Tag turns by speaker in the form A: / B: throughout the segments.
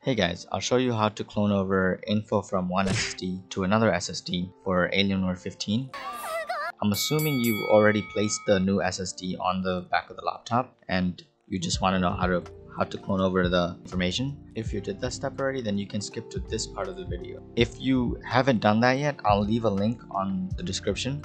A: Hey guys, I'll show you how to clone over info from one SSD to another SSD for Alienware 15. I'm assuming you already placed the new SSD on the back of the laptop and you just want to know how to clone over the information. If you did that step already, then you can skip to this part of the video. If you haven't done that yet, I'll leave a link on the description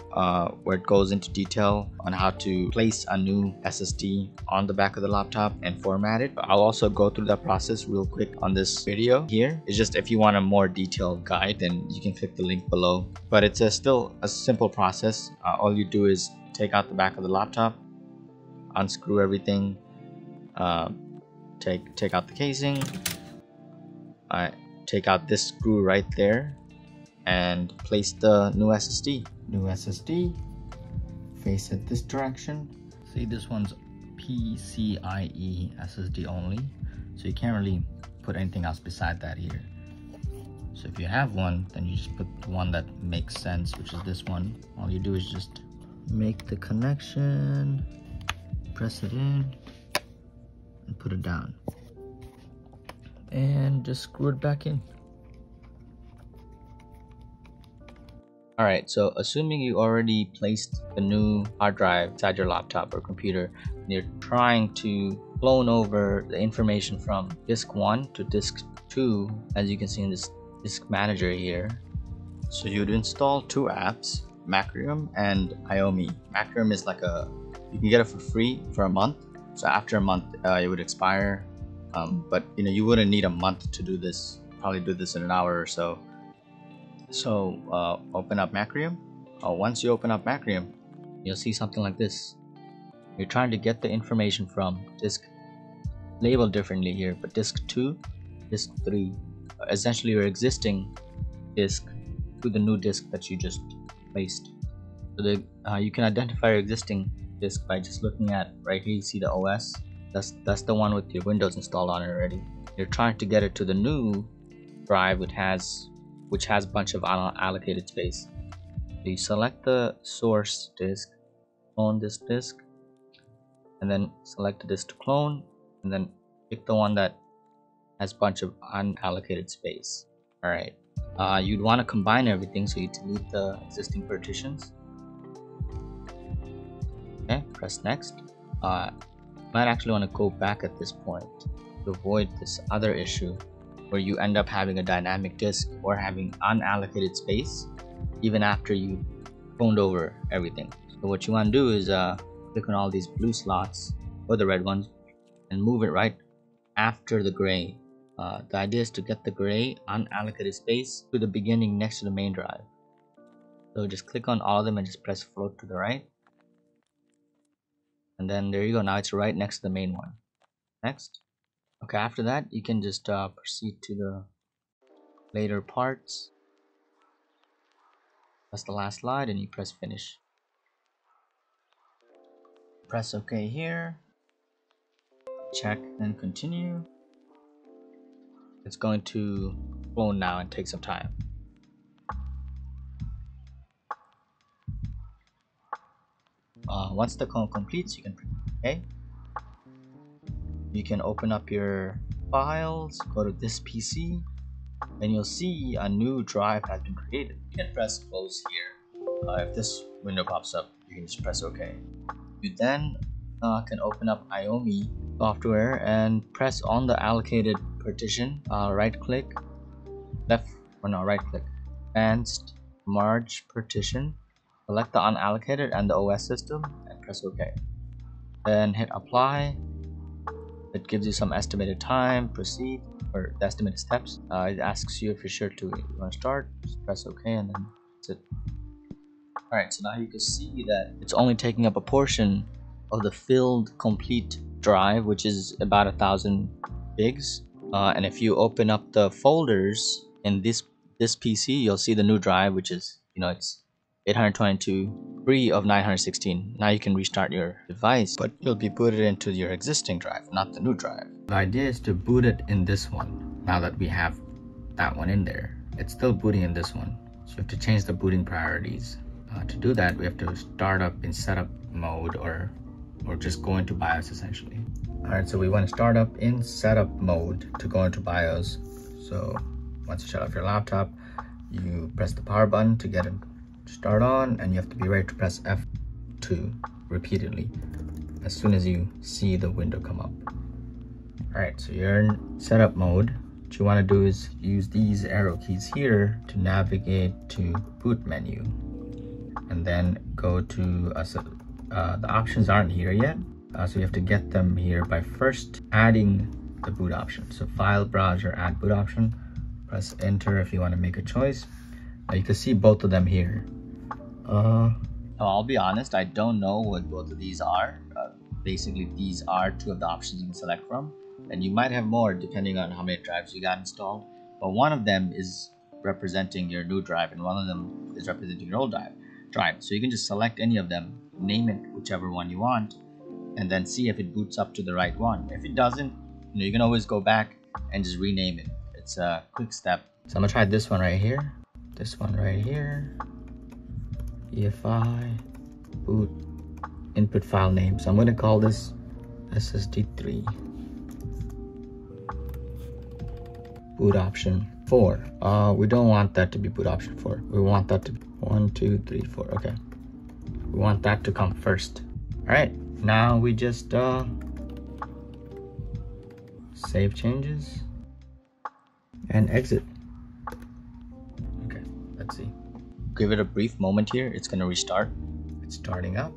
A: where it goes into detail on how to place a new SSD on the back of the laptop and format it. I'll also go through that process real quick on this video here. It's just if you want a more detailed guide, then you can click the link below. But it's still a simple process. All you do is take out the back of the laptop, unscrew everything, take out the casing, take out this screw right there, and place the new SSD. New SSD, face it this direction. See, this one's PCIe SSD only, so you can't really put anything else beside that here. So if you have one, then you just put the one that makes sense, which is this one. All you do is just make the connection, press it in, and put it down, and just screw it back in. Alright, so assuming you already placed the new hard drive inside your laptop or computer, and you're trying to clone over the information from disk 1 to disk 2, as you can see in this disk manager here. So you'd install two apps, Macrium and IOMI. Macrium is like you can get it for free for a month. So after a month it would expire, but you wouldn't need a month to do this. Probably do this in an hour or so. So open up Macrium. Once you open up Macrium, you'll see something like this. You're trying to get the information from disk, labeled differently here, but disk 2, disk 3, essentially your existing disk to the new disk that you just placed. So you can identify your existing disk by just looking at right here. You see the OS, that's the one with your Windows installed on it already. You're trying to get it to the new drive which has a bunch of allocated space. So you select the source disk, clone this disk, and then select the disk to clone, and then pick the one that has a bunch of unallocated space. Alright, you'd want to combine everything, so you delete the existing partitions. Okay, press next. Might actually want to go back at this point to avoid this other issue where you end up having a dynamic disk or having unallocated space even after you cloned over everything. So what you want to do is click on all these blue slots or the red ones and move it right after the gray. The idea is to get the gray unallocated space to the beginning next to the main drive. So just click on all of them and just press float to the right. And then there you go, now it's right next to the main one. Next. Okay, after that you can just proceed to the later parts. That's the last slide and you press finish. Press OK here. Check and continue. It's going to clone now and take some time. Once the clone completes, you can press OK. You can open up your files, go to this PC, and you'll see a new drive has been created. You can press close here. If this window pops up, you can just press OK. You then can open up IOMI software and press on the allocated partition. Right click, advanced merge partition. Select the unallocated and the OS system and press OK. Then hit apply. It gives you some estimated time, proceed, or the estimated steps. It asks you if you're sure you want to start. Just press OK and then that's it. Alright, so now you can see that it's only taking up a portion of the filled complete drive, which is about 1,000 gigs. And if you open up the folders in this PC, you'll see the new drive, which is it's 822 free of 916. Now you can restart your device, but you'll be booted into your existing drive, not the new drive. The idea is to boot it in this one. Now that we have that one in there, it's still booting in this one, so you have to change the booting priorities. To do that, we have to start up in setup mode or just go into BIOS essentially. Alright, so we want to start up in setup mode to go into BIOS. So once you shut off your laptop, you press the power button to get it start on, and you have to be ready to press F2 repeatedly as soon as you see the window come up. All right, so you're in setup mode. What you want to do is use these arrow keys here to navigate to boot menu, and then go to the options aren't here yet, so you have to get them here by first adding the boot option. So file, browser, add boot option, press enter if you want to make a choice. Now you can see both of them here. I'll be honest, I don't know what both of these are. Basically, these are two of the options you can select from, and you might have more depending on how many drives you got installed, but one of them is representing your new drive and one of them is representing your old drive. So you can just select any of them, name it whichever one you want, and then see if it boots up to the right one. If it doesn't, you can always go back and just rename it. It's a quick step. So I'm gonna try this one right here, this one right here, EFI boot input file name. So I'm going to call this SSD3 boot option 4. We don't want that to be boot option 4. We want that to be 1 2 3 4. Okay, we want that to come first. All right, now we just save changes and exit. Okay, let's see. Give it a brief moment here. It's going to restart. It's starting up.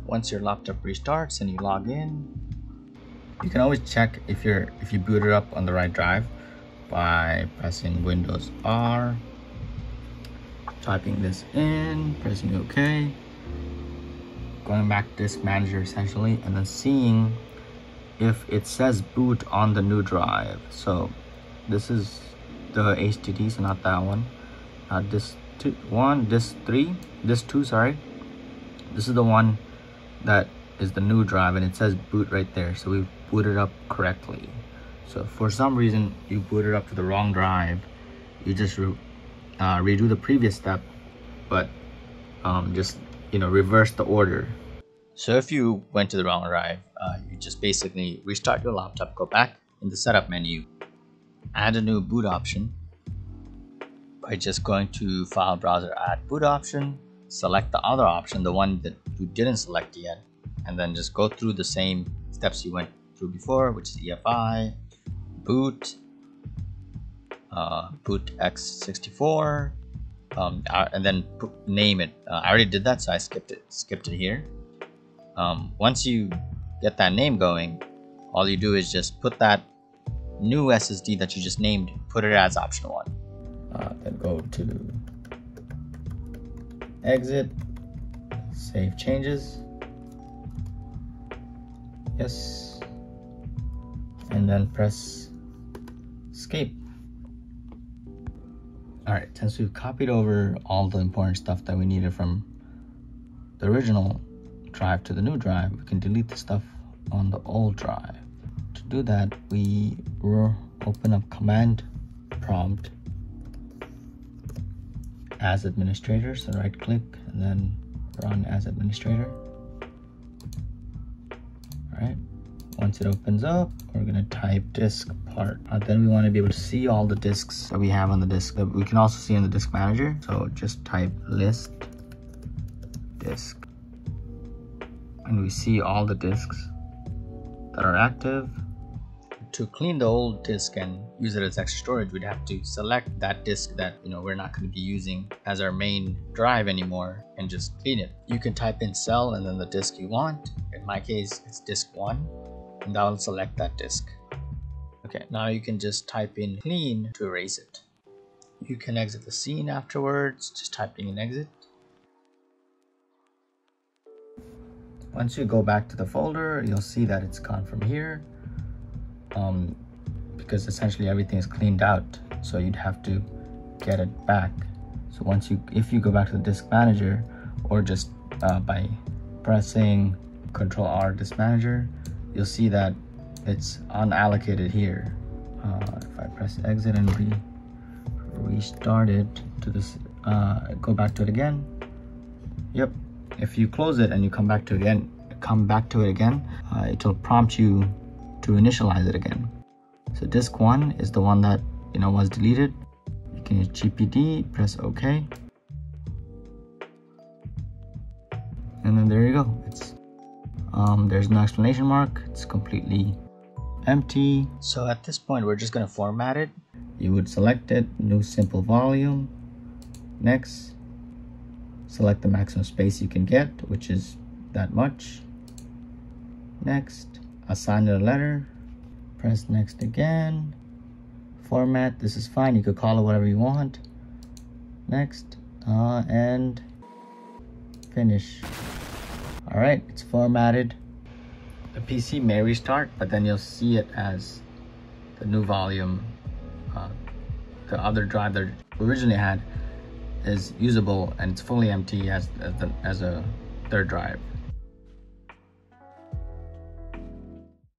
A: Once your laptop restarts and you log in, you can always check if you booted up on the right drive by pressing Windows R, typing this in, pressing OK, going back to Disk Manager essentially, and then seeing if it says boot on the new drive. So this is the HDD, so not that one. Disk 2, sorry. This is the one that is the new drive, and it says boot right there. So we booted up correctly. So if for some reason you booted up to the wrong drive, you just redo the previous step, but just reverse the order. So if you went to the wrong drive, you just basically restart your laptop, go back in the setup menu, add a new boot option by just going to file, browser, add boot option, select the other option, the one that you didn't select yet, and then just go through the same steps you went through before, which is EFI, boot, boot x64, and then name it. I already did that, so I skipped it here. Once you get that name going, all you do is just put that new SSD that you just named, put it as option 1. Then go to exit, save changes, yes, and then press escape. All right, since we've copied over all the important stuff that we needed from the original drive to the new drive, we can delete the stuff on the old drive. To do that, we will open up command prompt as administrator, so right click and then run as administrator. All right, once it opens up, we're going to type disk part. Then we want to be able to see all the disks that we have on the disk that we can also see in the disk manager. So just type list disk, and we see all the disks that are active. To clean the old disk and use it as extra storage, we'd have to select that disk that we're not going to be using as our main drive anymore and just clean it. You can type in cell and then the disk you want. In my case, it's disk 1, and that will select that disk. Okay, now you can just type in clean to erase it. You can exit the scene afterwards, just typing in exit. Once you go back to the folder, you'll see that it's gone from here. Because essentially everything is cleaned out, so you'd have to get it back. So if you go back to the disk manager, or just by pressing Control R disk manager, you'll see that it's unallocated here. If I press exit and restart it to this, go back to it again. Yep. If you close it and you come back to it again, it'll prompt you to initialize it again.
B: So disk 1 is the one that was deleted. You can use GPD, press OK, and then there you go. It's there's no exclamation mark. It's completely empty.
A: So at this point, we're just going to format it.
B: You would select it, new simple volume, next, select the maximum space you can get, which is that much. Next, assign it a letter, press next again, format, this is fine, you could call it whatever you want. Next, and finish. All right, it's formatted. The PC may restart, but then you'll see it as the new volume. The other drive that originally had is usable and it's fully empty as a third drive.